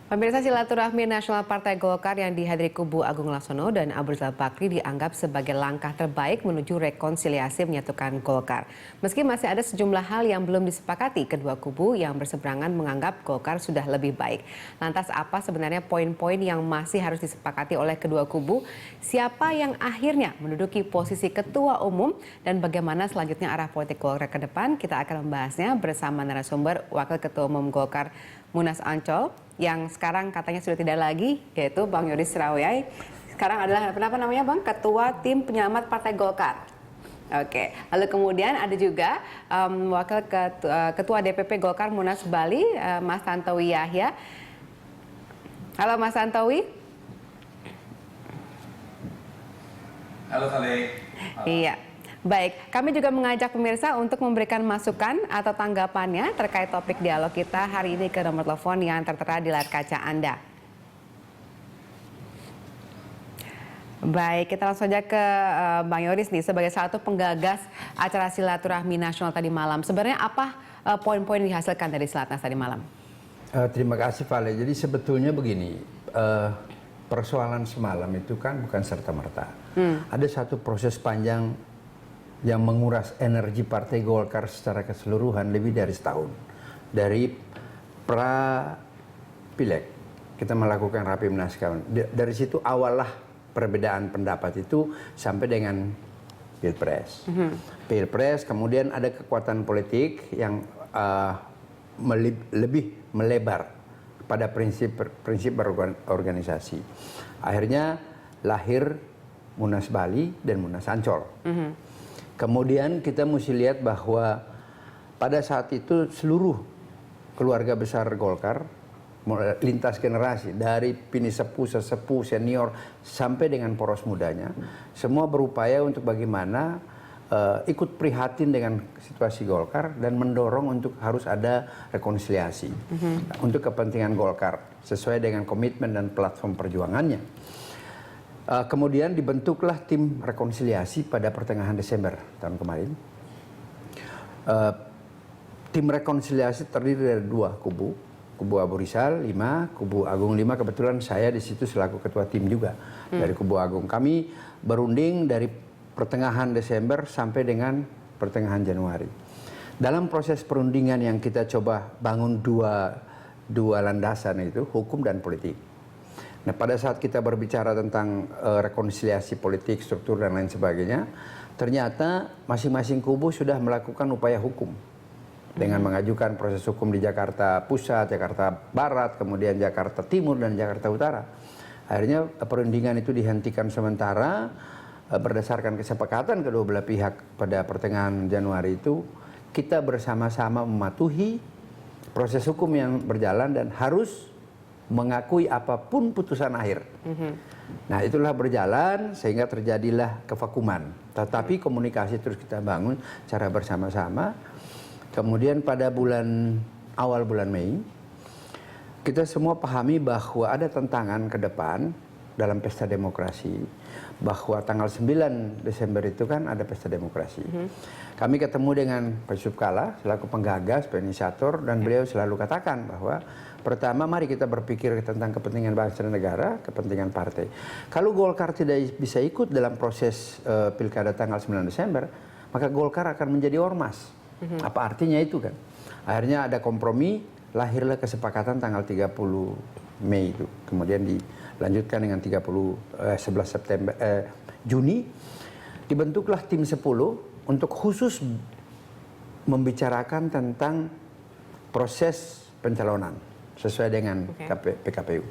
Pemirsa, silaturahmi nasional Partai Golkar yang dihadiri kubu Agung Laksono dan Abu Rizal Bakri dianggap sebagai langkah terbaik menuju rekonsiliasi menyatukan Golkar. Meski masih ada sejumlah hal yang belum disepakati, kedua kubu yang berseberangan menganggap Golkar sudah lebih baik. Lantas apa sebenarnya poin-poin yang masih harus disepakati oleh kedua kubu? Siapa yang akhirnya menduduki posisi ketua umum dan bagaimana selanjutnya arah politik Golkar ke depan? Kita akan membahasnya bersama narasumber Wakil Ketua Umum Golkar Munas Ancol yang sekarang katanya sudah tidak lagi, yaitu Bang Yoris Rawiyai. Sekarang adalah apa namanya Bang? Ketua Tim Penyelamat Partai Golkar. Oke, lalu kemudian ada juga Wakil Ketua DPP Golkar Munas Bali, Mas Tantowi Yahya. Halo Mas Tantowi. Halo Saleh. Iya. Baik, kami juga mengajak pemirsa untuk memberikan masukan atau tanggapannya terkait topik dialog kita hari ini ke nomor telepon yang tertera di layar kaca Anda. Baik, kita langsung saja ke Bang Yoris nih sebagai satu penggagas acara silaturahmi nasional tadi malam. Sebenarnya apa poin-poin yang dihasilkan dari Silatnas tadi malam? Terima kasih Vale. Jadi sebetulnya begini, persoalan semalam itu kan bukan serta-merta. Ada satu proses panjang yang menguras energi Partai Golkar secara keseluruhan lebih dari setahun. Dari pra-pileg kita melakukan Rapimnas kawan. Dari situ awallah perbedaan pendapat itu sampai dengan Pilpres. Pilpres kemudian ada kekuatan politik yang lebih melebar pada prinsip berorganisasi. Akhirnya lahir Munas Bali dan Munas Ancol. Kemudian kita mesti lihat bahwa pada saat itu seluruh keluarga besar Golkar, lintas generasi, dari pini sepuh, sesepuh, senior, sampai dengan poros mudanya, semua berupaya untuk bagaimana ikut prihatin dengan situasi Golkar dan mendorong untuk harus ada rekonsiliasi untuk kepentingan Golkar, sesuai dengan komitmen dan platform perjuangannya. Kemudian dibentuklah tim rekonsiliasi pada pertengahan Desember tahun kemarin. Tim rekonsiliasi terdiri dari dua kubu, kubu Abu Rizal 5, kubu Agung 5. Kebetulan saya di situ selaku ketua tim juga dari kubu Agung. Kami berunding dari pertengahan Desember sampai dengan pertengahan Januari. Dalam proses perundingan yang kita coba bangun dua landasan itu, hukum dan politik. Nah, pada saat kita berbicara tentang rekonsiliasi politik, struktur dan lain sebagainya, ternyata masing-masing kubu sudah melakukan upaya hukum dengan mengajukan proses hukum di Jakarta Pusat, Jakarta Barat, kemudian Jakarta Timur dan Jakarta Utara. Akhirnya perundingan itu dihentikan sementara berdasarkan kesepakatan kedua belah pihak pada pertengahan Januari itu, kita bersama-sama mematuhi proses hukum yang berjalan dan harus mengakui apapun putusan akhir. Nah, itulah berjalan sehingga terjadilah kevakuman. Tetapi komunikasi terus kita bangun secara bersama-sama. Kemudian pada awal bulan Mei, kita semua pahami bahwa ada tantangan ke depan dalam pesta demokrasi, bahwa tanggal 9 Desember itu kan ada pesta demokrasi. Kami ketemu dengan Pak Yusuf Kalla selaku penggagas, penginisiator, dan beliau selalu katakan bahwa pertama, mari kita berpikir tentang kepentingan bangsa dan negara, kepentingan partai. Kalau Golkar tidak bisa ikut dalam proses pilkada tanggal 9 Desember, maka Golkar akan menjadi ormas. Apa artinya itu kan? Akhirnya ada kompromi, lahirlah kesepakatan tanggal 30 Mei itu. Kemudian dilanjutkan dengan 11 Juni. Dibentuklah tim 10 untuk khusus membicarakan tentang proses pencalonan sesuai dengan PKPU.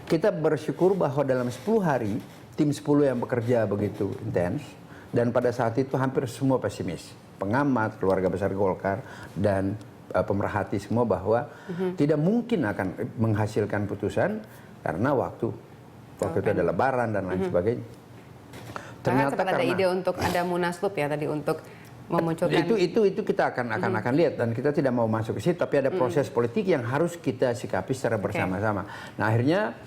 Kita bersyukur bahwa dalam 10 hari, tim 10 yang bekerja begitu intens, dan pada saat itu hampir semua pesimis. Pengamat, keluarga besar Golkar, dan pemerhati semua bahwa tidak mungkin akan menghasilkan putusan karena waktu itu ada lebaran dan lain sebagainya. Ternyata ada ide untuk ada munaslup ya tadi untuk memunculkan itu kita akan lihat, dan kita tidak mau masuk ke situ, tapi ada proses politik yang harus kita sikapi secara bersama-sama. Nah, akhirnya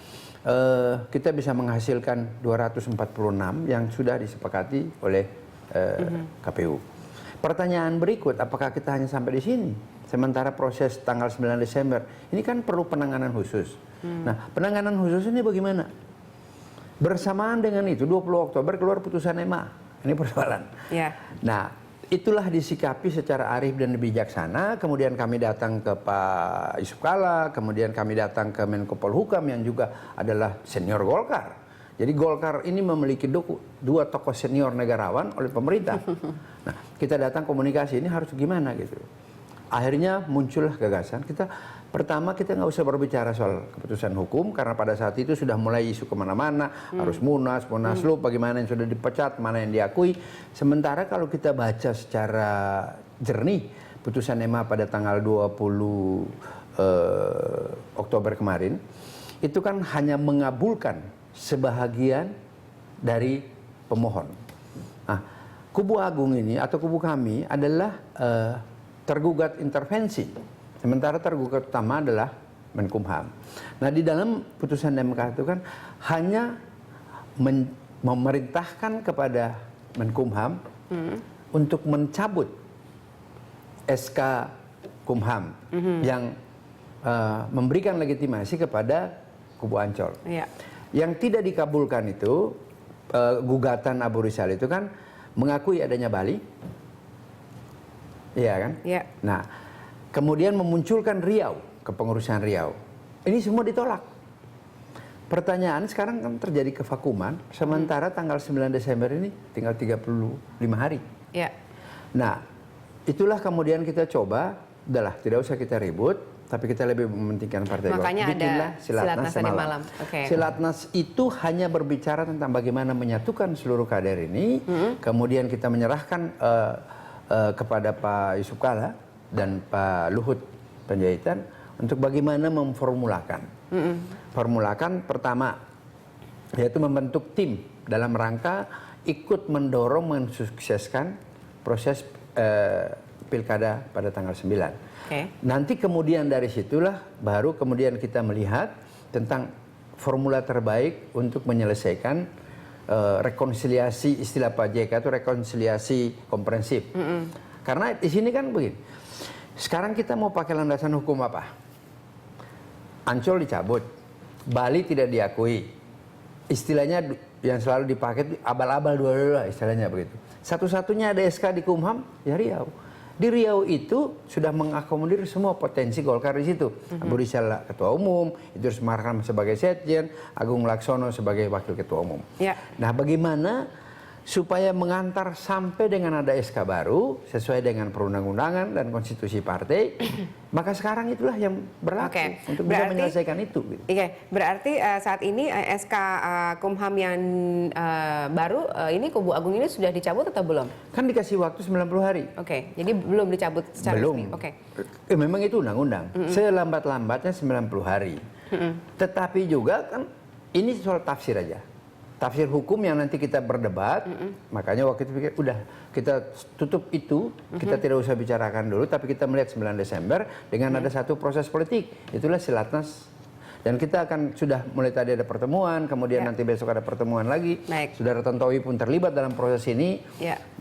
kita bisa menghasilkan 246 yang sudah disepakati oleh KPU. Pertanyaan berikut, apakah kita hanya sampai di sini? sementara proses tanggal 9 Desember ini kan perlu penanganan khusus. Nah, penanganan khusus ini bagaimana? Bersamaan dengan itu 20 Oktober keluar putusan MA. Ini persoalan. Ya. Nah, itulah disikapi secara arif dan bijaksana. Kemudian kami datang ke Pak Yusuf Kalla, kemudian kami datang ke Menko Polhukam yang juga adalah senior Golkar. Jadi Golkar ini memiliki dua tokoh senior negarawan oleh pemerintah. Nah, kita datang komunikasi ini harus gimana gitu. Akhirnya muncullah gagasan pertama kita nggak usah berbicara soal keputusan hukum karena pada saat itu sudah mulai isu kemana-mana, harus munaslup, bagaimana yang sudah dipecat, mana yang diakui. Sementara kalau kita baca secara jernih putusan MA pada tanggal 20 Oktober kemarin, itu kan hanya mengabulkan sebahagian dari pemohon. Nah, kubu Agung ini atau kubu kami adalah tergugat intervensi. Sementara tergugat utama adalah Menkumham. Nah, di dalam putusan MK itu kan hanya memerintahkan kepada Menkumham untuk mencabut SK Kumham yang memberikan legitimasi kepada kubu Ancol. Ya. Yang tidak dikabulkan itu gugatan Abu Rizal itu kan mengakui adanya Bali. Iya kan? Ya. Nah, kemudian memunculkan Riau, kepengurusan Riau. Ini semua ditolak. Pertanyaan sekarang kan terjadi kevakuman, sementara tanggal 9 Desember ini tinggal 35 hari. Ya. Nah, itulah kemudian kita coba, udahlah tidak usah kita ribut, tapi kita lebih mementingkan Partai Golkar. Makanya ada Silatnas tadi malam. Okay. Silatnas itu hanya berbicara tentang bagaimana menyatukan seluruh kader ini, kemudian kita menyerahkan kepada Pak Yusuf Kalla dan Pak Luhut Panjaitan untuk bagaimana memformulakan. Formulakan pertama, yaitu membentuk tim dalam rangka ikut mendorong mensukseskan proses pilkada pada tanggal 9. Okay. Nanti kemudian dari situlah baru kemudian kita melihat tentang formula terbaik untuk menyelesaikan rekonsiliasi, istilah Pak JK itu rekonsiliasi komprehensif. Karena di sini kan begini, sekarang kita mau pakai landasan hukum apa? Ancol dicabut, Bali tidak diakui. Istilahnya yang selalu dipakai abal-abal dua-dua istilahnya begitu. Satu-satunya ada SK di Kumham, ya Riau. Di Riau itu sudah mengakomodir semua potensi Golkar di situ. Abu Rizal ketua umum, Idrus Marham sebagai sekjen, Agung Laksono sebagai wakil ketua umum. Ya. Nah, bagaimana supaya mengantar sampai dengan ada SK baru sesuai dengan perundang-undangan dan konstitusi partai, maka sekarang itulah yang berlaku untuk bisa menyelesaikan itu. Gitu. Berarti saat ini SK Kumham yang baru ini kubu Agung ini sudah dicabut atau belum? Kan dikasih waktu 90 hari. Jadi belum dicabut secara belum. resmi. Memang itu undang-undang. Selambat-lambatnya 90 hari. Tetapi juga kan ini soal tafsir aja. Tafsir hukum yang nanti kita berdebat, makanya waktu itu pikir udah kita tutup itu, kita tidak usah bicarakan dulu, tapi kita melihat 9 Desember dengan ada satu proses politik, itulah Silatnas. Dan kita akan sudah mulai tadi ada pertemuan, kemudian nanti besok ada pertemuan lagi. Saudara Tontowi pun terlibat dalam proses ini,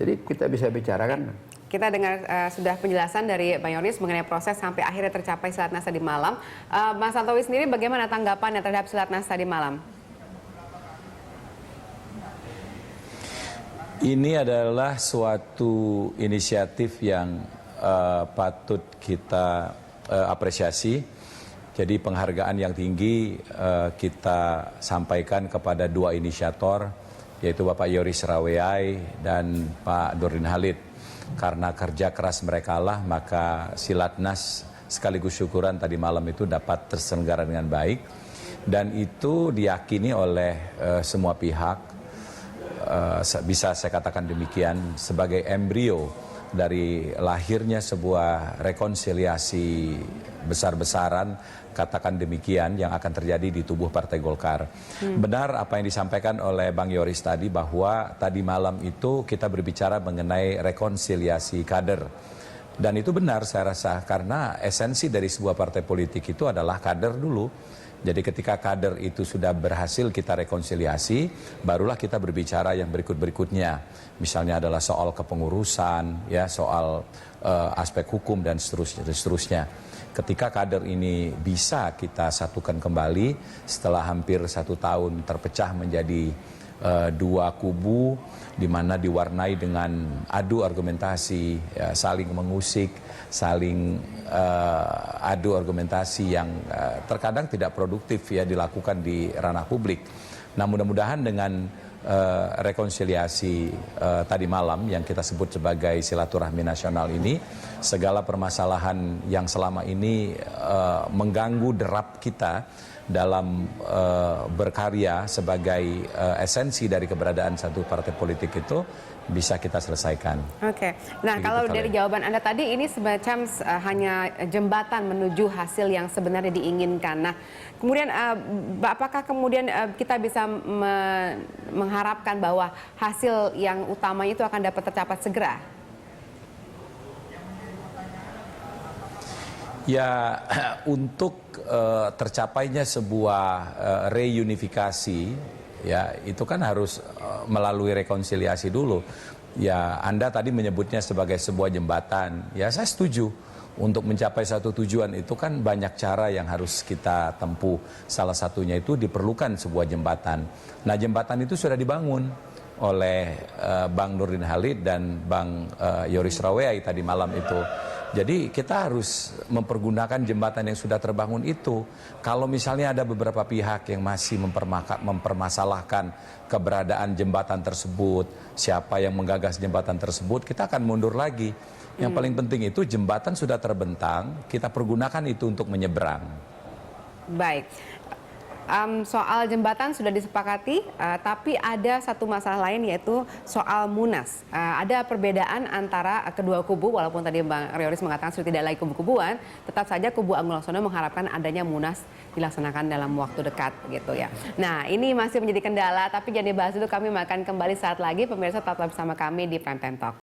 jadi kita bisa bicarakan. Kita dengar sudah penjelasan dari Bang Yoris mengenai proses sampai akhirnya tercapai Silatnas tadi malam. Mas Tontowi sendiri bagaimana tanggapannya terhadap Silatnas tadi malam? Ini adalah suatu inisiatif yang patut kita apresiasi. Jadi penghargaan yang tinggi kita sampaikan kepada dua inisiator, yaitu Bapak Yoris Raweai dan Pak Nurdin Halid. Karena kerja keras mereka lah, maka Silatnas sekaligus syukuran tadi malam itu dapat terselenggara dengan baik. Dan itu diyakini oleh semua pihak. Bisa saya katakan demikian sebagai embrio dari lahirnya sebuah rekonsiliasi besar-besaran, katakan demikian, yang akan terjadi di tubuh Partai Golkar. Benar apa yang disampaikan oleh Bang Yoris tadi, bahwa tadi malam itu kita berbicara mengenai rekonsiliasi kader. Dan itu benar saya rasa, karena esensi dari sebuah partai politik itu adalah kader dulu. Jadi ketika kader itu sudah berhasil kita rekonsiliasi, barulah kita berbicara yang berikut-berikutnya. Misalnya adalah soal kepengurusan, ya, soal aspek hukum dan seterusnya. Ketika kader ini bisa kita satukan kembali setelah hampir 1 tahun terpecah menjadi 2 kubu, di mana diwarnai dengan adu argumentasi, ya, saling mengusik, saling adu argumentasi yang terkadang tidak produktif, ya, dilakukan di ranah publik. Nah, mudah-mudahan dengan rekonsiliasi tadi malam yang kita sebut sebagai silaturahmi nasional ini, segala permasalahan yang selama ini mengganggu derap kita dalam berkarya sebagai esensi dari keberadaan satu partai politik itu bisa kita selesaikan. Oke. Nah, Begitu, kalau Kale. dari jawaban Anda tadi ini semacam hanya jembatan menuju hasil yang sebenarnya diinginkan. Nah, kemudian apakah kemudian kita bisa mengharapkan bahwa hasil yang utamanya itu akan dapat tercapai segera? Ya, untuk tercapainya sebuah reunifikasi, ya, itu kan harus melalui rekonsiliasi dulu. Ya, Anda tadi menyebutnya sebagai sebuah jembatan. Ya, saya setuju. Untuk mencapai satu tujuan itu kan banyak cara yang harus kita tempuh. Salah satunya itu diperlukan sebuah jembatan. Nah, jembatan itu sudah dibangun oleh Bang Nurdin Halid dan Bang Yoris Raweai tadi malam itu. Jadi kita harus mempergunakan jembatan yang sudah terbangun itu. Kalau misalnya ada beberapa pihak yang masih mempermasalahkan keberadaan jembatan tersebut, siapa yang menggagas jembatan tersebut, kita akan mundur lagi. Yang paling penting itu jembatan sudah terbentang, kita pergunakan itu untuk menyeberang. Baik. Soal jembatan sudah disepakati, tapi ada satu masalah lain yaitu soal Munas. Ada perbedaan antara kedua kubu, walaupun tadi Bang Yoris mengatakan sudah tidak lagi kubu-kubuan, tetap saja kubu Agung Laksono mengharapkan adanya Munas dilaksanakan dalam waktu dekat, gitu ya. Nah, ini masih menjadi kendala, tapi jangan dibahas dulu, kami akan kembali saat lagi. Pemirsa tetap bersama kami di Prime Time Talk.